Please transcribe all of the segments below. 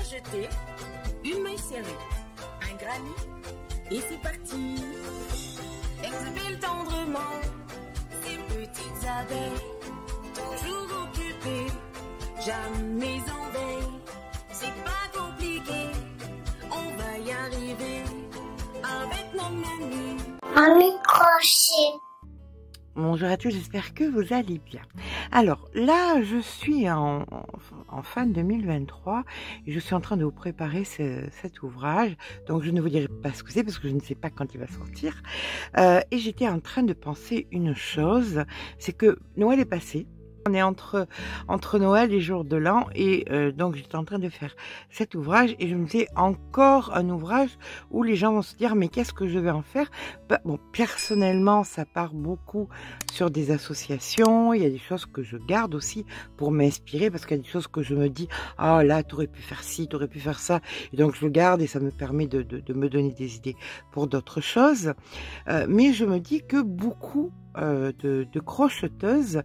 jeter, une main serrée, un granit, et c'est parti. Exhibile tendrement ces petites abeilles, toujours occupées, jamais en veille. C'est pas compliqué, on va y arriver avec nos menus. Mamie Crochet. Bonjour à tous, j'espère que vous allez bien. Alors là, je suis en fin 2023 et je suis en train de vous préparer cet ouvrage. Donc je ne vous dirai pas ce que c'est parce que je ne sais pas quand il va sortir. Et j'étais en train de penser une chose, c'est que Noël est passé. On est entre Noël et jour de l'an et donc j'étais en train de faire cet ouvrage et je me disais encore un ouvrage où les gens vont se dire mais qu'est-ce que je vais en faire? Bon, personnellement ça part beaucoup sur des associations, il y a des choses que je garde aussi pour m'inspirer parce qu'il y a des choses que je me dis ah là tu aurais pu faire ci, tu aurais pu faire ça et donc je le garde et ça me permet de me donner des idées pour d'autres choses, mais je me dis que beaucoup de crocheteuses,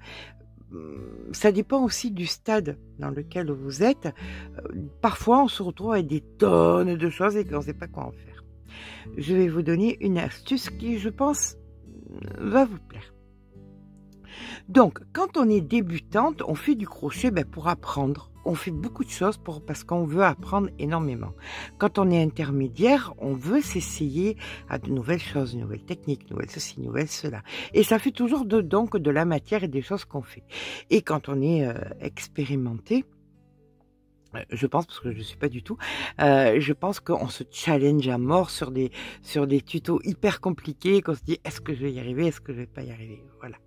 ça dépend aussi du stade dans lequel vous êtes. Parfois, on se retrouve avec des tonnes de choses et qu'on ne sait pas quoi en faire. Je vais vous donner une astuce qui, je pense, va vous plaire. Donc, quand on est débutante, on fait du crochet pour apprendre. On fait beaucoup de choses parce qu'on veut apprendre énormément. Quand on est intermédiaire, on veut s'essayer à de nouvelles choses, de nouvelles techniques, nouvelles ceci, nouvelles cela. Et ça fait toujours donc de la matière et des choses qu'on fait. Et quand on est expérimenté, je pense, parce que je ne suis pas du tout, je pense qu'on se challenge à mort sur des tutos hyper compliqués, qu'on se dit est-ce que je vais y arriver, est-ce que je vais pas y arriver, voilà.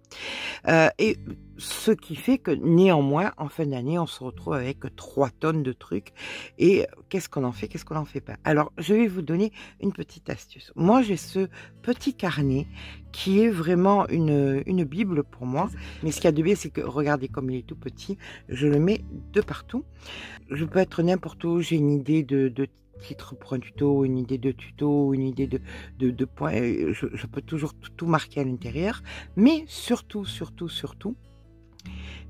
Et ce qui fait que néanmoins, en fin d'année, on se retrouve avec 3 tonnes de trucs. Et qu'est-ce qu'on en fait, qu'est-ce qu'on en fait pas? Alors, je vais vous donner une petite astuce. Moi, j'ai ce petit carnet qui est vraiment une bible pour moi. Mais ce qu'il y a de bien, c'est que, regardez comme il est tout petit, je le mets de partout. Je peux être n'importe où, j'ai une idée de titre pour un tuto, une idée de tuto, une idée de points, je peux toujours tout marquer à l'intérieur, mais surtout,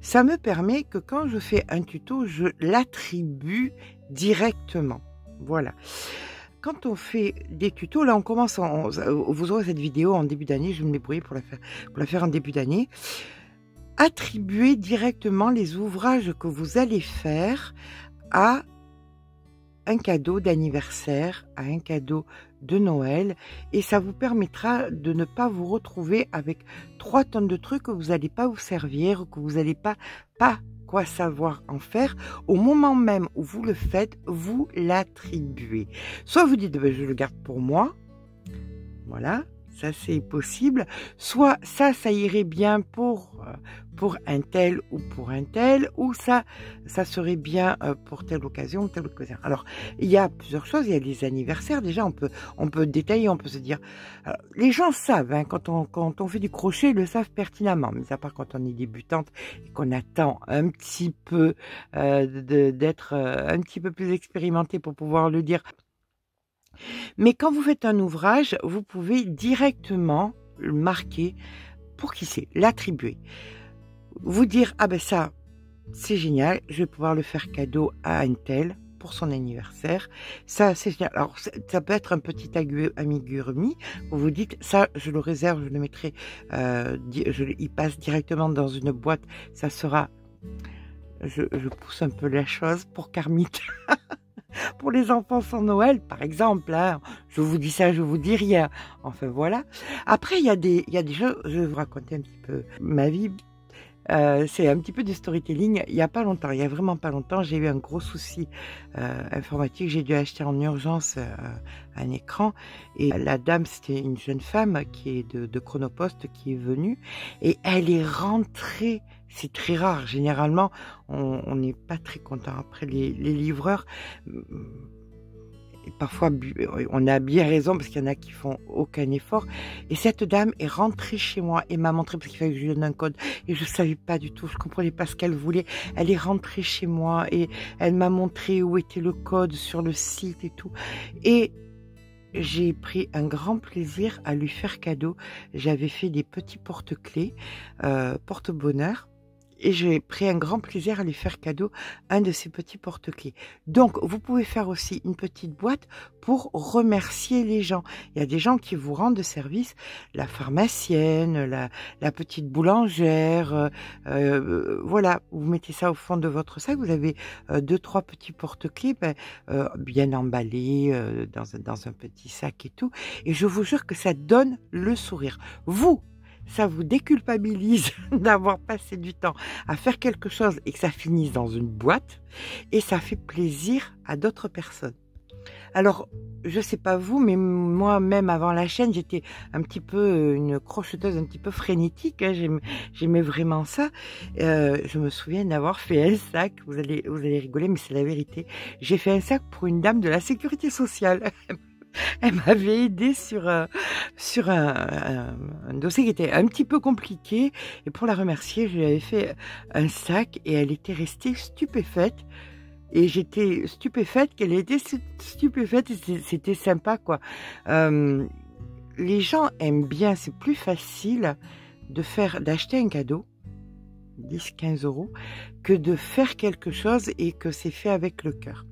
ça me permet que quand je fais un tuto, je l'attribue directement. Voilà. Quand on fait des tutos, là on commence, vous aurez cette vidéo en début d'année, je vais me débrouiller pour la faire en début d'année. Attribuez directement les ouvrages que vous allez faire à un cadeau d'anniversaire, à un cadeau de Noël, et ça vous permettra de ne pas vous retrouver avec 3 tonnes de trucs que vous n'allez pas vous servir, ou que vous n'allez pas quoi savoir en faire. Au moment même où vous le faites, vous l'attribuez. Soit vous dites je le garde pour moi, voilà, ça c'est possible, soit ça irait bien pour un tel ou pour un tel, ou ça serait bien pour telle occasion ou telle occasion. Alors, il y a plusieurs choses, il y a les anniversaires, déjà on peut détailler, on peut se dire, alors, les gens savent, hein, quand on fait du crochet, ils le savent pertinemment, mais à part quand on est débutante et qu'on attend un petit peu d'être un petit peu plus expérimenté pour pouvoir le dire. Mais quand vous faites un ouvrage, vous pouvez directement le marquer pour qui c'est, l'attribuer. Vous dire, ah ben ça, c'est génial, je vais pouvoir le faire cadeau à un tel pour son anniversaire. Ça, c'est génial. Alors, ça peut être un petit amigurumi. Vous vous dites, ça, je le réserve, je le mettrai, il passe directement dans une boîte. Ça sera, je pousse un peu la chose pour Carmit. Pour les enfants sans Noël, par exemple, hein, je vous dis ça, je vous dis rien. Enfin, voilà. Après, il y a des choses, je vais vous raconter un petit peu ma vie. C'est un petit peu du storytelling. Il y a vraiment pas longtemps, j'ai eu un gros souci informatique. J'ai dû acheter en urgence un écran. Et la dame, c'était une jeune femme qui est de Chronopost qui est venue. Et elle est rentrée. C'est très rare. Généralement, on n'est pas très content. Après, les livreurs, et parfois, on a bien raison parce qu'il y en a qui font aucun effort. Et cette dame est rentrée chez moi et m'a montré, parce qu'il fallait que je lui donne un code. Et je ne savais pas du tout, je ne comprenais pas ce qu'elle voulait. Elle est rentrée chez moi et elle m'a montré où était le code sur le site et tout. Et j'ai pris un grand plaisir à lui faire cadeau. J'avais fait des petits porte-clés, porte-bonheur. et j'ai pris un grand plaisir à lui faire cadeau un de ces petits porte-clés. Donc, vous pouvez faire aussi une petite boîte pour remercier les gens. Il y a des gens qui vous rendent service, la pharmacienne, la petite boulangère, voilà, vous mettez ça au fond de votre sac, vous avez 2-3 petits porte-clés bien emballés dans un petit sac et tout, et je vous jure que ça donne le sourire. Ça vous déculpabilise d'avoir passé du temps à faire quelque chose et que ça finisse dans une boîte, et ça fait plaisir à d'autres personnes. Alors, je sais pas vous, mais moi, même avant la chaîne, j'étais un petit peu une crocheteuse un petit peu frénétique, hein, j'aimais vraiment ça. Je me souviens d'avoir fait un sac, vous allez rigoler, mais c'est la vérité. J'ai fait un sac pour une dame de la sécurité sociale. Elle m'avait aidé sur un dossier qui était un petit peu compliqué, et pour la remercier, je lui avais fait un sac et elle était restée stupéfaite. Et j'étais stupéfaite qu'elle était stupéfaite, et c'était sympa, quoi. Les gens aiment bien, c'est plus facile d'acheter un cadeau, 10-15 €, que de faire quelque chose et que c'est fait avec le cœur.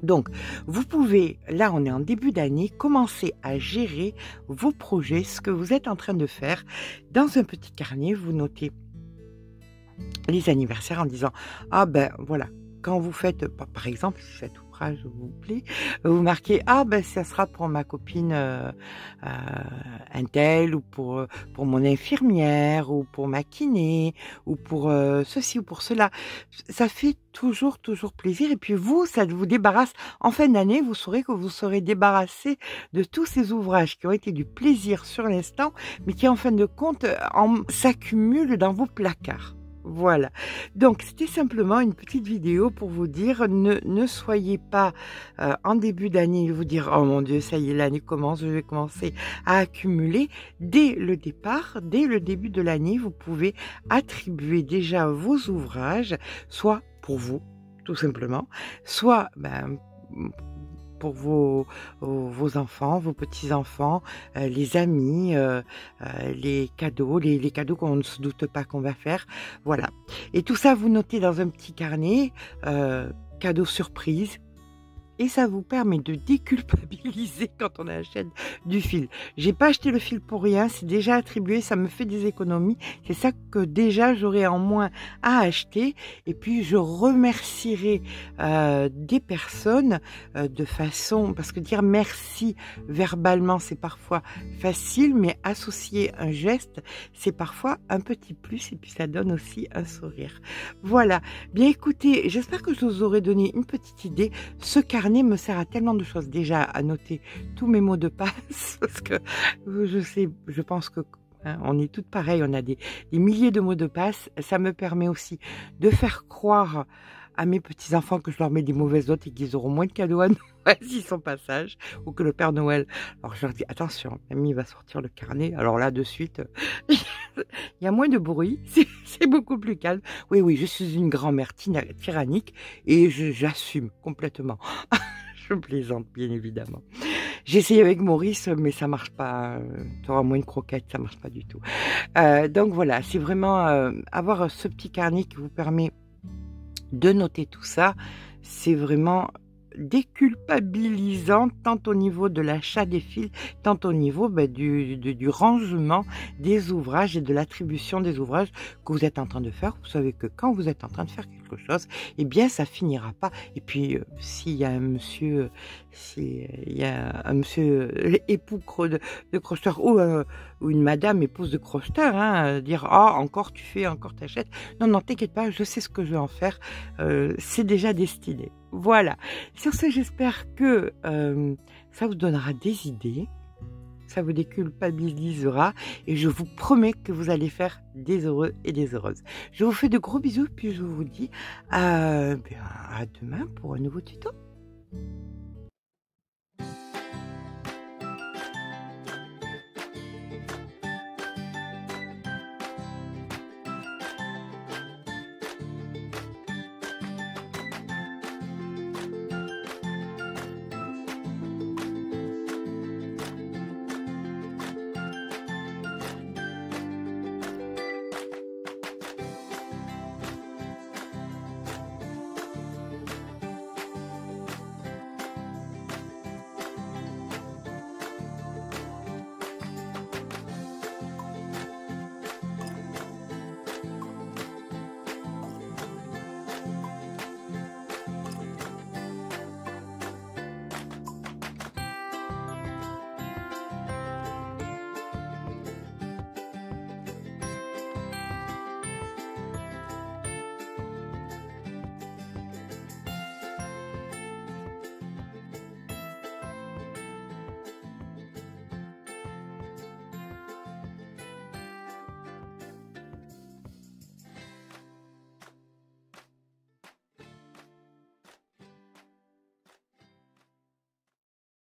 Donc, vous pouvez, là on est en début d'année, commencer à gérer vos projets, ce que vous êtes en train de faire. Dans un petit carnet, vous notez les anniversaires en disant « Ah ben voilà ». Quand vous faites, par exemple, si cet ouvrage vous plaît, vous marquez « Ah ben ça sera pour ma copine untel, ou pour mon infirmière, ou pour ma kiné, ou pour ceci ou pour cela ». Ça fait toujours plaisir, et puis vous, ça vous débarrasse. En fin d'année, vous saurez que vous serez débarrassé de tous ces ouvrages qui ont été du plaisir sur l'instant, mais qui en fin de compte s'accumulent dans vos placards. Voilà, donc c'était simplement une petite vidéo pour vous dire, ne soyez pas en début d'année vous dire « Oh mon Dieu, ça y est, l'année commence, je vais commencer à accumuler ». Dès le départ, dès le début de l'année, vous pouvez attribuer déjà vos ouvrages, soit pour vous, tout simplement, soit pour vos enfants, vos petits-enfants, les amis, les cadeaux, les cadeaux qu'on ne se doute pas qu'on va faire. Voilà. Et tout ça, vous notez dans un petit carnet, cadeau surprise. Et ça vous permet de déculpabiliser quand on achète du fil. J'ai pas acheté le fil pour rien, c'est déjà attribué, ça me fait des économies. C'est ça que déjà j'aurai en moins à acheter. Et puis je remercierai des personnes de façon... Parce que dire merci verbalement, c'est parfois facile, mais associer un geste, c'est parfois un petit plus, et puis ça donne aussi un sourire. Voilà. Bien écoutez, j'espère que je vous aurai donné une petite idée. Ce carnet me sert à tellement de choses, déjà à noter tous mes mots de passe, parce que je pense que on est toutes pareilles, on a des milliers de mots de passe. Ça me permet aussi de faire croire à mes petits-enfants que je leur mets des mauvaises notes et qu'ils auront moins de cadeaux à Noël s'ils sont pas sages, ou que le Père Noël... Alors je leur dis, attention, mamie va sortir le carnet, alors là de suite, il y a moins de bruit, c'est beaucoup plus calme. Oui, je suis une grand-mère tyrannique, et j'assume complètement. Je plaisante, bien évidemment. J'ai essayé avec Maurice, mais ça marche pas. Tu auras moins de croquettes, ça marche pas du tout. Donc voilà, c'est vraiment avoir ce petit carnet qui vous permet de noter tout ça. C'est vraiment déculpabilisant, tant au niveau de l'achat des fils, tant au niveau du rangement des ouvrages et de l'attribution des ouvrages que vous êtes en train de faire. Vous savez que quand vous êtes en train de faire quelque chose, eh bien ça finira pas. Et puis s'il y a un monsieur, époux de crocheteur, ou une madame épouse de crocheteur, hein, dire ah encore tu fais, encore t'achètes. Non, t'inquiète pas, je sais ce que je vais en faire. C'est déjà destiné. Voilà. Sur ce, j'espère que ça vous donnera des idées, ça vous déculpabilisera, et je vous promets que vous allez faire des heureux et des heureuses. Je vous fais de gros bisous, puis je vous dis à demain pour un nouveau tuto.